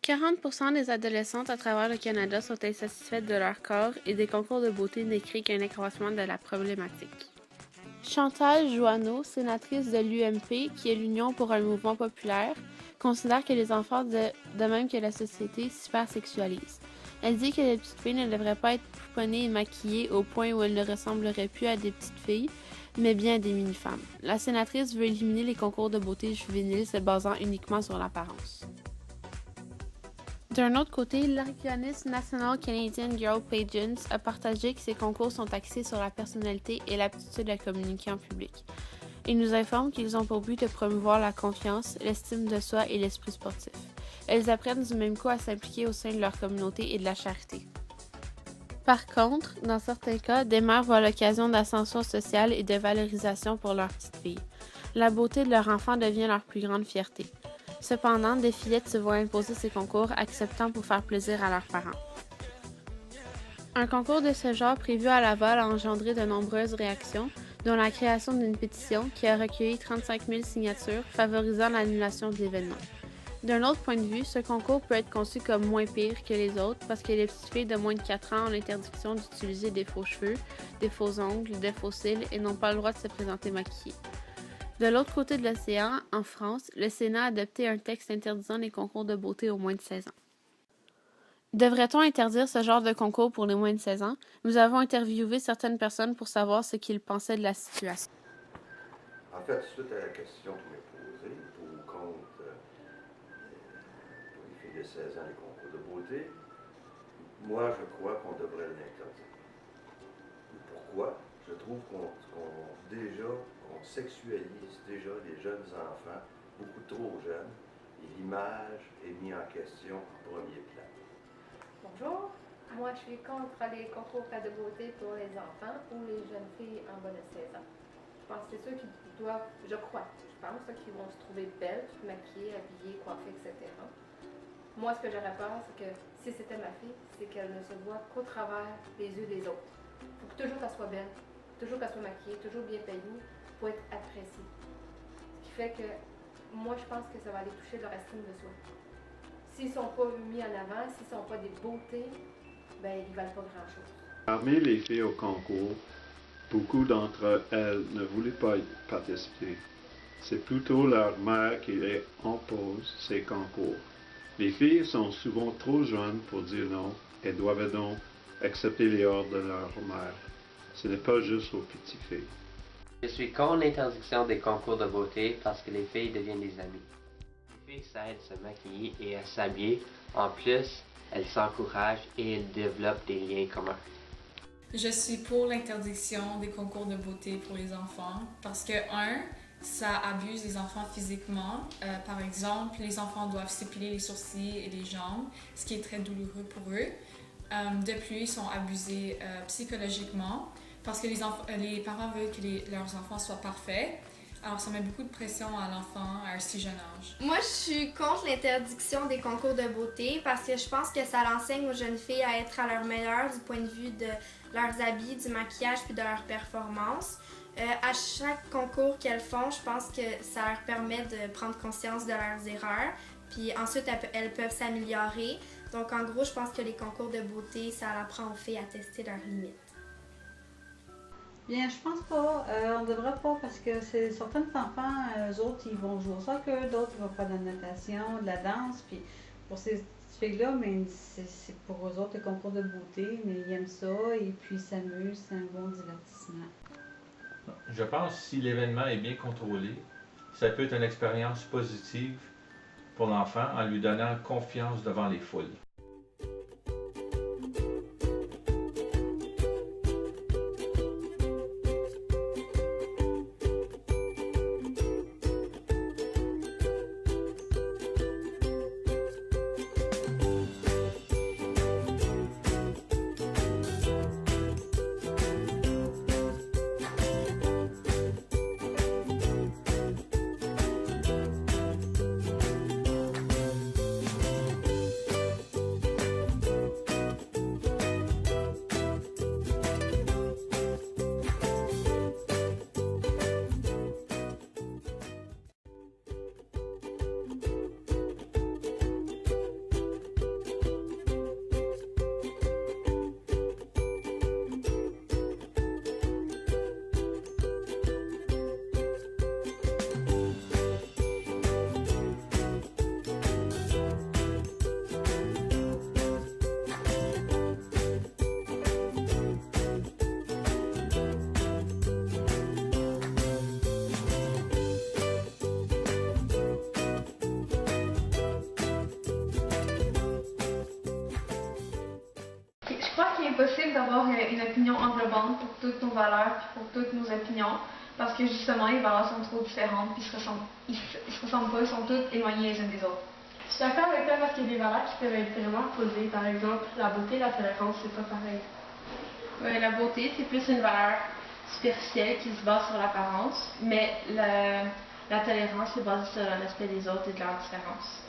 40% des adolescentes à travers le Canada sont insatisfaites de leur corps et des concours de beauté n'écrivent qu'un accroissement de la problématique. Chantal Joanneau, sénatrice de l'UMP, qui est l'Union pour un mouvement populaire, considère que les enfants, de même que la société, s'hypersexualisent. Elle dit que les petites filles ne devraient pas être pouponnées et maquillées au point où elles ne ressembleraient plus à des petites filles, mais bien à des mini-femmes. La sénatrice veut éliminer les concours de beauté juvéniles se basant uniquement sur l'apparence. D'un autre côté, l'organisme National Canadian Girl Pageants a partagé que ces concours sont axés sur la personnalité et l'aptitude à communiquer en public. Ils nous informent qu'ils ont pour but de promouvoir la confiance, l'estime de soi et l'esprit sportif. Elles apprennent du même coup à s'impliquer au sein de leur communauté et de la charité. Par contre, dans certains cas, des mères voient l'occasion d'ascension sociale et de valorisation pour leurs petites filles. La beauté de leur enfant devient leur plus grande fierté. Cependant, des fillettes se voient imposer ces concours, acceptant pour faire plaisir à leurs parents. Un concours de ce genre prévu à Laval a engendré de nombreuses réactions, dont la création d'une pétition qui a recueilli 35 000 signatures favorisant l'annulation de l'événement. D'un autre point de vue, ce concours peut être conçu comme moins pire que les autres parce que les petites filles de moins de 4 ans ont l'interdiction d'utiliser des faux cheveux, des faux ongles, des faux cils et n'ont pas le droit de se présenter maquillées. De l'autre côté de l'océan, en France, le Sénat a adopté un texte interdisant les concours de beauté aux moins de 16 ans. Devrait-on interdire ce genre de concours pour les moins de 16 ans? Nous avons interviewé certaines personnes pour savoir ce qu'ils pensaient de la situation. En fait, suite à la question qui m'est posée, pour ou contre pour les filles de 16 ans les concours de beauté, moi je crois qu'on devrait l'interdire. Pourquoi? Je trouve qu'on sexualise déjà les jeunes enfants, beaucoup trop jeunes, et l'image est mise en question en premier plan. Bonjour, moi je suis contre les concours de beauté pour les enfants ou les jeunes filles en bas de 16 ans. Je pense que c'est ceux qui doivent, je pense qu'ils vont se trouver belles, maquillées, habillées, coiffées, etc. Moi, ce que j'aurais peur, c'est que si c'était ma fille, c'est qu'elle ne se voit qu'au travers des yeux des autres. Il faut que toujours qu'elle soit belle, toujours qu'elle soit maquillée, toujours bien payée pour être appréciée. Ce qui fait que moi, je pense que ça va aller toucher leur estime de soi. S'ils ne sont pas mis en avant, s'ils ne sont pas des beautés, ben ils ne valent pas grand-chose. Parmi les filles au concours, beaucoup d'entre elles ne voulaient pas y participer. C'est plutôt leur mère qui les impose ces concours. Les filles sont souvent trop jeunes pour dire non et doivent donc accepter les ordres de leur mère. Ce n'est pas juste aux petites filles. Je suis contre l'interdiction des concours de beauté parce que les filles deviennent des amies. Les filles s'aident à se maquiller et à s'habiller. En plus, elles s'encouragent et elles développent des liens communs. Je suis pour l'interdiction des concours de beauté pour les enfants parce que, ça abuse les enfants physiquement. Par exemple, les enfants doivent s'épiler les sourcils et les jambes, ce qui est très douloureux pour eux. De plus, ils sont abusés psychologiquement parce que les parents veulent que leurs enfants soient parfaits. Alors, ça met beaucoup de pression à l'enfant à un si jeune âge. Moi, je suis contre l'interdiction des concours de beauté parce que je pense que ça enseigne aux jeunes filles à être à leur meilleur du point de vue de leurs habits, du maquillage puis de leur performance. À chaque concours qu'elles font, je pense que ça leur permet de prendre conscience de leurs erreurs. Puis ensuite, elles peuvent s'améliorer. Donc, en gros, je pense que les concours de beauté, ça apprend aux filles à tester leurs limites. Bien, je pense pas. On devrait pas parce que certains enfants, eux autres, ils vont jouer au soccer, d'autres ils vont faire de la natation, de la danse. Puis pour ces petites filles-là, mais c'est pour eux autres le concours de beauté, mais ils aiment ça et puis ils s'amusent, c'est un bon divertissement. Je pense que si l'événement est bien contrôlé, ça peut être une expérience positive pour l'enfant en lui donnant confiance devant les foules. impossible d'avoir une opinion englobante pour toutes nos valeurs et pour toutes nos opinions, parce que justement, les valeurs sont trop différentes, puis ils se ressemblent pas, ils sont toutes éloignées les unes des autres. Je suis d'accord avec toi parce qu'il y a des valeurs qui peuvent être vraiment opposées. Par exemple, la beauté et la tolérance, c'est pas pareil. Ouais, la beauté, c'est plus une valeur superficielle qui se base sur l'apparence, mais la tolérance est basée sur le respect des autres et de leurs différences.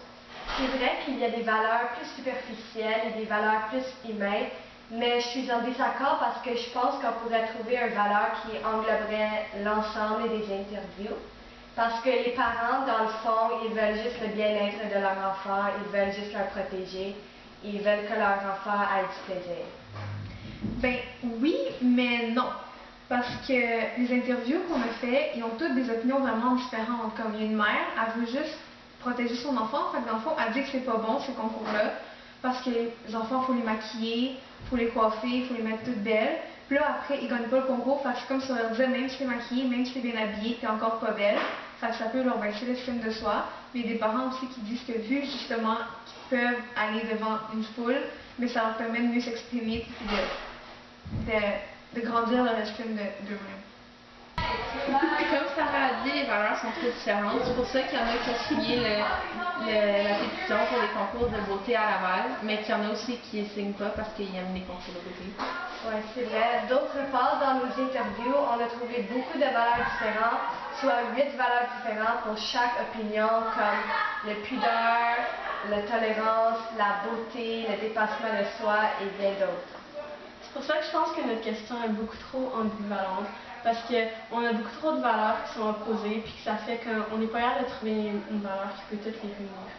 C'est vrai qu'il y a des valeurs plus superficielles et des valeurs plus humaines, mais je suis en désaccord parce que je pense qu'on pourrait trouver une valeur qui engloberait l'ensemble des interviews. Parce que les parents, dans le fond, ils veulent juste le bien-être de leur enfant, ils veulent juste leur protéger, ils veulent que leur enfant ait du plaisir. Ben oui, mais non. Parce que les interviews qu'on a fait, ils ont toutes des opinions vraiment différentes. Comme une mère, elle veut juste protéger son enfant, fait que dans le fond, elle dit que c'est pas bon ces concours-là, parce que les enfants, il faut les maquiller, il faut les coiffer, il faut les mettre toutes belles. Puis là, après, ils gagnent pas le concours, fait que c'est comme si on leur disait, même si t'es maquillée, même si t'es bien habillée, t'es encore pas belle. Fait que ça peut leur baisser l'estime de soi. Mais il y a des parents aussi qui disent que vu justement qu'ils peuvent aller devant une foule, mais ça leur permet de mieux s'exprimer et de grandir leur estime d'eux-mêmes. Comme Sarah a dit, les valeurs sont très différentes. C'est pour ça qu'il y en a qui ont signé la pétition pour les concours de beauté à Laval, mais qu'il y en a aussi qui ne signent pas parce qu'ils aiment les concours de beauté. Oui, c'est vrai. D'autre part, dans nos interviews, on a trouvé beaucoup de valeurs différentes, soit 8 valeurs différentes pour chaque opinion, comme le pudeur, la tolérance, la beauté, le dépassement de soi et bien d'autres. C'est pour ça que je pense que notre question est beaucoup trop ambivalente, parce qu'on a beaucoup trop de valeurs qui sont opposées, puis que ça fait qu'on n'est pas capable de trouver une valeur qui peut toutes les réunir.